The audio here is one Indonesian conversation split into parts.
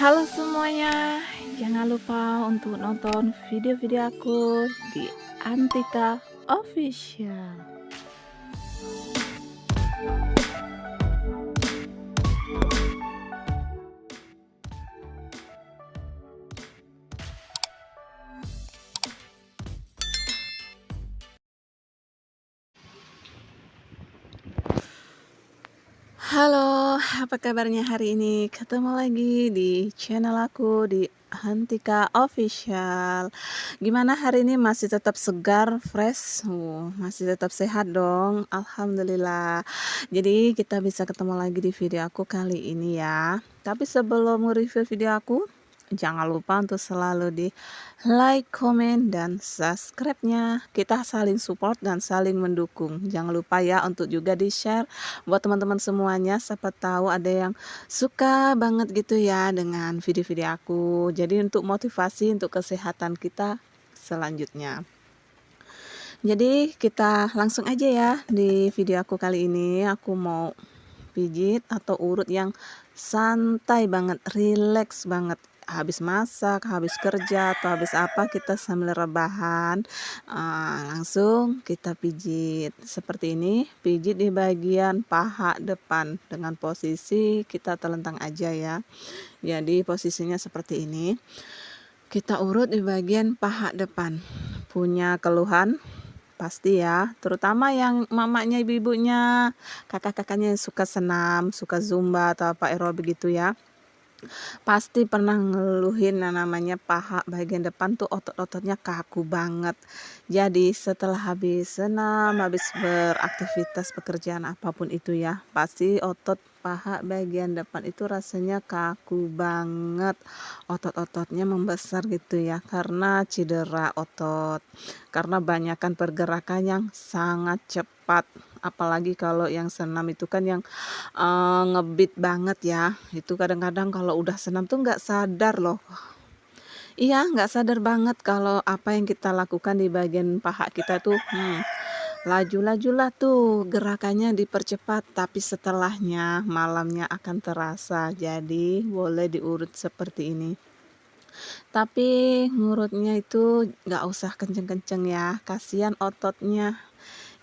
Halo semuanya, jangan lupa untuk nonton video-video aku di Antika Official. Halo, apa kabarnya hari ini? Ketemu lagi di channel aku di Antika Official. Gimana hari ini, masih tetap segar, fresh? Masih tetap sehat dong, alhamdulillah. Jadi kita bisa ketemu lagi di video aku kali ini ya. Tapi sebelum review video aku, jangan lupa untuk selalu di like, komen, dan subscribe-nya. Kita saling support dan saling mendukung. Jangan lupa ya untuk juga di share buat teman-teman semuanya, siapa tahu ada yang suka banget gitu ya dengan video-video aku. Jadi untuk motivasi untuk kesehatan kita selanjutnya. Jadi kita langsung aja ya, di video aku kali ini aku mau pijit atau urut yang santai banget, rileks banget. Habis masak, habis kerja, atau habis apa, kita sambil rebahan, langsung kita pijit seperti ini. Pijit di bagian paha depan dengan posisi kita telentang aja ya. Jadi posisinya seperti ini. Kita urut di bagian paha depan. Punya keluhan pasti ya, terutama yang mamanya, ibu-ibunya, kakak-kakaknya yang suka senam, suka zumba atau apa aerobik gitu ya. Pasti pernah ngeluhin yang namanya paha bagian depan tuh otot-ototnya kaku banget. Jadi setelah habis senam, habis beraktivitas pekerjaan apapun itu ya, pasti otot paha bagian depan itu rasanya kaku banget. Otot-ototnya membesar gitu ya, karena cedera otot. Karena banyakkan pergerakan yang sangat cepat. Apalagi kalau yang senam itu kan yang nge-beat banget ya. Itu kadang-kadang kalau udah senam tuh nggak sadar loh. Iya, nggak sadar banget kalau apa yang kita lakukan di bagian paha kita tuh, laju-lajulah tuh gerakannya dipercepat, tapi setelahnya malamnya akan terasa. Jadi boleh diurut seperti ini. Tapi ngurutnya itu nggak usah kenceng-kenceng ya, kasihan ototnya.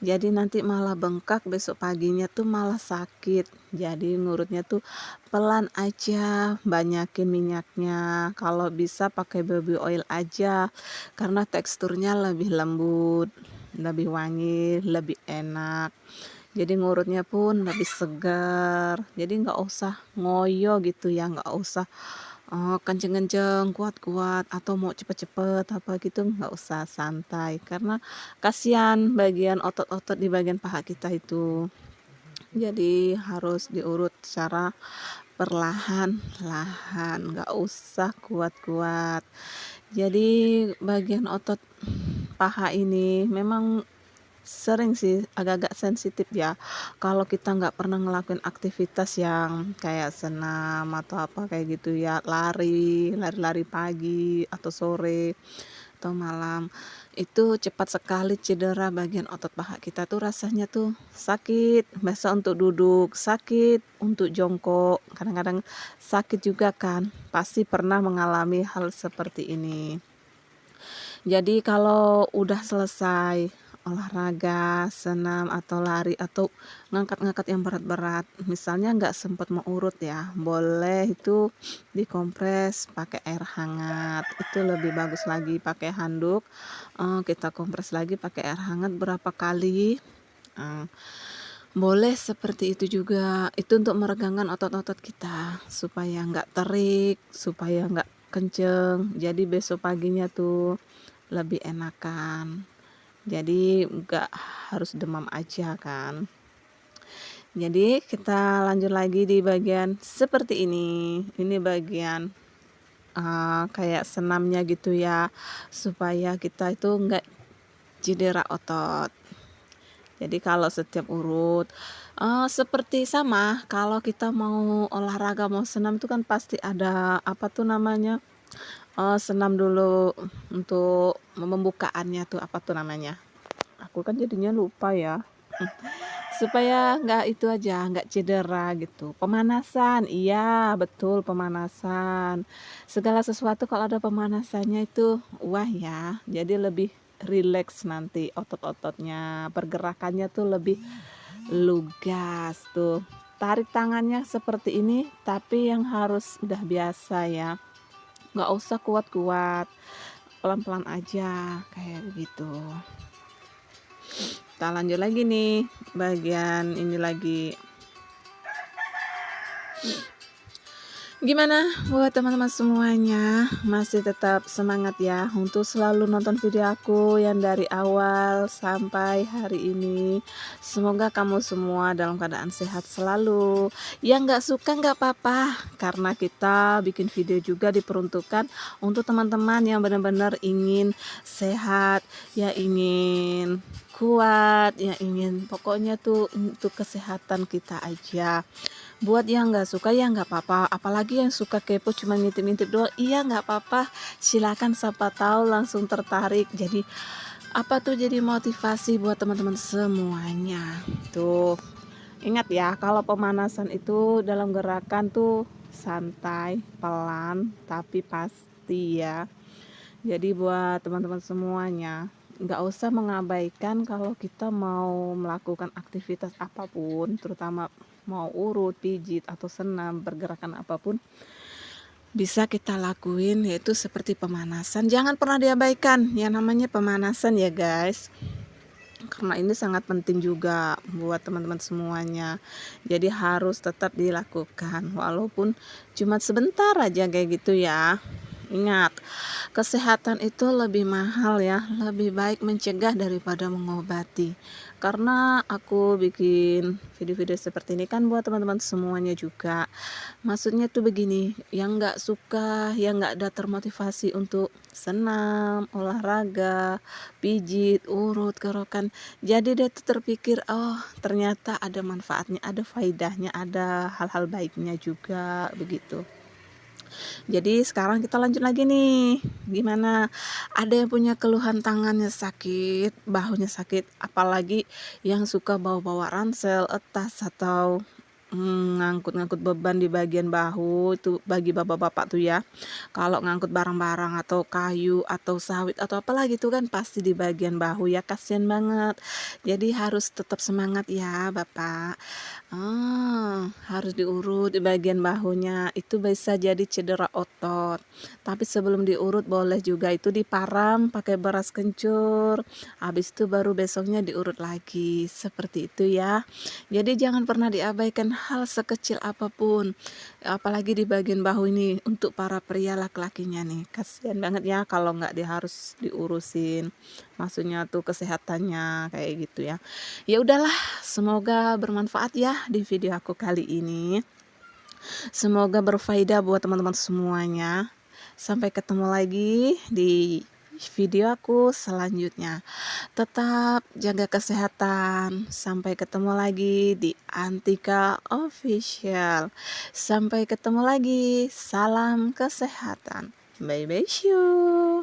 Jadi nanti malah bengkak, besok paginya tuh malah sakit. Jadi ngurutnya tuh pelan aja, banyakin minyaknya. Kalau bisa pakai baby oil aja, karena teksturnya lebih lembut, lebih wangi, lebih enak. Jadi ngurutnya pun lebih segar. Jadi nggak usah ngoyo gitu ya, nggak usah kenceng-kenceng, kuat-kuat, atau mau cepet-cepet apa gitu, nggak usah, santai. Karena kasihan bagian otot-otot di bagian paha kita itu. Jadi harus diurut secara perlahan-lahan, nggak usah kuat-kuat. Jadi bagian otot paha ini memang sering sih agak-agak sensitif ya, kalau kita nggak pernah ngelakuin aktivitas yang kayak senam atau apa kayak gitu ya, lari-lari pagi atau sore atau malam, itu cepat sekali cedera bagian otot paha kita tuh, rasanya tuh sakit, biasa untuk duduk sakit, untuk jongkok kadang-kadang sakit juga kan, pasti pernah mengalami hal seperti ini. Jadi kalau udah selesai olahraga, senam atau lari atau ngangkat-ngangkat yang berat-berat, misalnya nggak sempat mau urut ya, boleh itu dikompres pakai air hangat, itu lebih bagus lagi. Pakai handuk, kita kompres lagi pakai air hangat berapa kali, eee, boleh seperti itu juga. Itu untuk meregangkan otot-otot kita supaya nggak terik, supaya nggak kenceng, jadi besok paginya tuh lebih enakan. Jadi nggak harus demam aja kan. Jadi kita lanjut lagi di bagian seperti ini. Ini bagian kayak senamnya gitu ya, supaya kita itu nggak cedera otot. Jadi kalau setiap urut seperti sama kalau kita mau olahraga, mau senam itu kan pasti ada apa tuh namanya, senam dulu untuk pembukaannya tuh, apa tuh namanya? Aku kan jadinya lupa ya. supaya nggak itu aja, nggak cedera gitu. Pemanasan, iya betul pemanasan. Segala sesuatu kalau ada pemanasannya itu, wah ya, jadi lebih rileks nanti otot-ototnya, pergerakannya tuh lebih lugas tuh. Tarik tangannya seperti ini, tapi yang harus udah biasa ya, nggak usah kuat-kuat, pelan-pelan aja, kayak gitu. Kita lanjut lagi nih, bagian ini lagi. Gimana buat teman-teman semuanya? Masih tetap semangat ya untuk selalu nonton video aku yang dari awal sampai hari ini. Semoga kamu semua dalam keadaan sehat selalu. Yang nggak suka nggak apa-apa, karena kita bikin video juga diperuntukkan untuk teman-teman yang benar-benar ingin sehat, yang ingin kuat, yang ingin pokoknya tuh untuk kesehatan kita aja. Buat yang nggak suka ya nggak apa-apa, apalagi yang suka kepo cuma ngintip-ngintip doang, iya nggak apa-apa, silakan siapa tahu langsung tertarik. Jadi apa tuh, jadi motivasi buat teman-teman semuanya. Tuh, ingat ya kalau pemanasan itu dalam gerakan tuh santai, pelan, tapi pasti ya. Jadi buat teman-teman semuanya, nggak usah mengabaikan kalau kita mau melakukan aktivitas apapun, terutama mau urut, pijit, atau senam, pergerakan apapun bisa kita lakuin, yaitu seperti pemanasan. Jangan pernah diabaikan yang namanya pemanasan ya guys, karena ini sangat penting juga buat teman-teman semuanya. Jadi harus tetap dilakukan walaupun cuma sebentar aja kayak gitu ya. Ingat, kesehatan itu lebih mahal ya, lebih baik mencegah daripada mengobati. Karena aku bikin video-video seperti ini kan buat teman-teman semuanya juga. Maksudnya tuh begini, yang nggak suka, yang nggak ada termotivasi untuk senam, olahraga, pijit, urut, kerokan. Jadi dia tuh terpikir, oh ternyata ada manfaatnya, ada faedahnya, ada hal-hal baiknya juga begitu. Jadi sekarang kita lanjut lagi nih. Gimana? Ada yang punya keluhan tangannya sakit, bahunya sakit, apalagi yang suka bawa-bawa ransel, tas atau ngangkut-ngangkut beban di bagian bahu itu bagi bapak-bapak tuh ya. Kalau ngangkut barang-barang atau kayu atau sawit atau apalagi itu kan pasti di bagian bahu ya, kasihan banget. Jadi harus tetap semangat ya, Bapak. Harus diurut di bagian bahunya, itu bisa jadi cedera otot. Tapi sebelum diurut boleh juga itu diparam pakai beras kencur. Habis itu baru besoknya diurut lagi. Seperti itu ya. Jadi jangan pernah diabaikan hal sekecil apapun. Apalagi di bagian bahu ini untuk para pria laki-lakinya nih. Kasihan banget ya kalau nggak harus diurusin. Maksudnya tuh kesehatannya kayak gitu ya. Ya udahlah, semoga bermanfaat ya di video aku kali ini. Semoga berfaedah buat teman-teman semuanya. Sampai ketemu lagi di video aku selanjutnya. Tetap jaga kesehatan. Sampai ketemu lagi di Antika Official. Sampai ketemu lagi. Salam kesehatan. Bye bye, you.